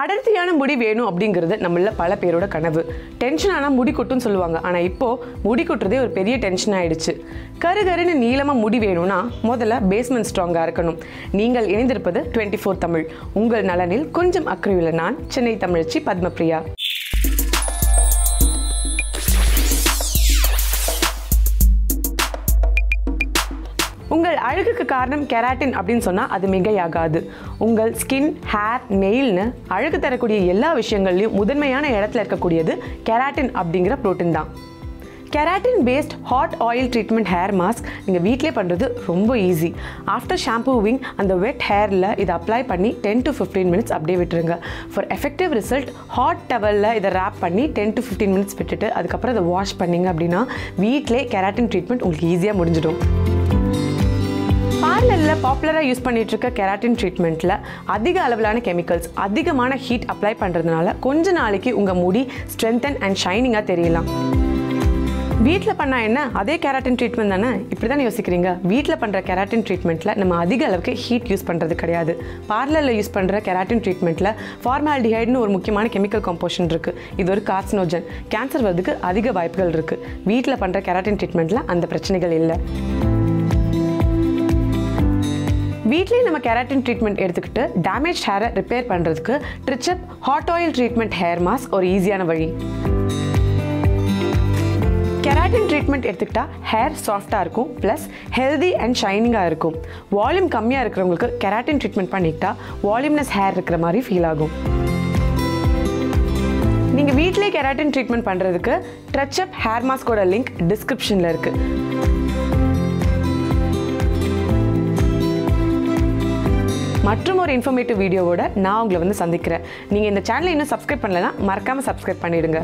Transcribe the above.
அடர்த்தியான முடி வேணும் அப்படிங்கிறது நம்மள பல பேரோட கனவு. டென்ஷன் ஆனால் முடி கொட்டுன்னு சொல்லுவாங்க. ஆனால் இப்போது முடி கொட்டுறதே ஒரு பெரிய டென்ஷன் ஆயிடுச்சு. கருகருன்னு நீளமாக முடி வேணும்னா முதல்ல பேஸ்மெண்ட் ஸ்ட்ராங்காக இருக்கணும். நீங்கள் இணைந்திருப்பது 24 தமிழ். உங்கள் நலனில் கொஞ்சம் அக்கறையுள்ள நான் சென்னை தமிழச்சி பத்மபிரியா. உங்கள் அழகுக்கு காரணம் கெராட்டின் அப்படின்னு சொன்னால் அது மிகையாகாது. உங்கள் ஸ்கின், ஹேர், நெயில்னு அழகு தரக்கூடிய எல்லா விஷயங்கள்லையும் முதன்மையான இடத்துல இருக்கக்கூடியது கெராட்டின் அப்படிங்கிற புரோட்டீன் தான். Keratin paste hot oil treatment hair mask நீங்கள் வீட்டிலே பண்ணுறது ரொம்ப ஈஸி. ஆஃப்டர் ஷாம்பூவிங் அந்த வெட் ஹேரில் இதை அப்ளை பண்ணி 10 to 15 மினிட்ஸ் அப்படியே விட்டுருங்க. ஃபார் எஃபெக்டிவ் ரிசல்ட் ஹாட் டவலில் இதை ரேப் பண்ணி 10 to 15 மினிட்ஸ் விட்டுட்டு அதுக்கப்புறம் இதை வாஷ் பண்ணிங்க அப்படின்னா வீட்டிலே கெராட்டின் ட்ரீட்மெண்ட் உங்களுக்கு ஈஸியாக முடிஞ்சிடும். பார்லரில் பாப்புலராக யூஸ் பண்ணிட்டு இருக்க கெராட்டின் ட்ரீட்மெண்ட்டில் அதிக அளவிலான கெமிக்கல்ஸ், அதிகமான ஹீட் அப்ளை பண்ணுறதுனால கொஞ்ச நாளைக்கு உங்கள் முடி ஸ்ட்ரென்தன் அண்ட் ஷைனிங்காக தெரியலாம். வீட்டில் பண்ணால் என்ன, அதே கெராட்டின் ட்ரீட்மெண்ட் தானே, இப்படி தானே யோசிக்கிறீங்க. வீட்டில் பண்ணுற கெராட்டின் ட்ரீட்மெண்ட்டில் நம்ம அதிக அளவுக்கு ஹீட் யூஸ் பண்ணுறது கிடையாது. பார்லரில் யூஸ் பண்ணுற கெராட்டின் ட்ரீட்மெண்ட்டில் ஃபார்மால்டிஹைடுன்னு ஒரு முக்கியமான கெமிக்கல் காம்போசிஷன் இருக்குது. இது ஒரு கார்சினோஜன், கேன்சர் வரதுக்கு அதிக வாய்ப்புகள் இருக்குது. வீட்டில் பண்ணுற கெராட்டின் ட்ரீட்மெண்ட்டில் அந்த பிரச்சனைகள் இல்லை. வீட்லேயே நம்ம கெராட்டின் ட்ரீட்மெண்ட் எடுத்துக்கிட்டு டேமேஜ் ஹேரை ரிப்பேர் பண்ணுறதுக்கு Trichup hot oil treatment hair mask ஒரு ஈஸியான வழி. கெராட்டின் ட்ரீட்மெண்ட் எடுத்துக்கிட்டால் ஹேர் சாஃப்டாக இருக்கும், ப்ளஸ் ஹெல்தி அண்ட் ஷைனிங்காக இருக்கும். வால்யூம் கம்மியாக இருக்கிறவங்களுக்கு கெராட்டின் ட்ரீட்மெண்ட் பண்ணிக்கிட்டா வால்யூம்னஸ் ஹேர் இருக்கிற மாதிரி ஃபீல் ஆகும். நீங்கள் வீட்டிலே கெராட்டின் ட்ரீட்மெண்ட் பண்ணுறதுக்கு ட்ரிச்சப் ஹேர் மாஸ்கோட லிங்க் டிஸ்கிரிப்ஷனில் இருக்குது. மற்றும் ஒரு இன்ஃபர்மேட்டிவ் வீடியோவோட நான் உங்களை சந்திக்கிறேன். நீங்கள் இந்த சேனலை இன்னும் சப்ஸ்கிரைப் பண்ணலைன்னா மறக்காமல் சப்ஸ்கிரைப் பண்ணிடுங்க.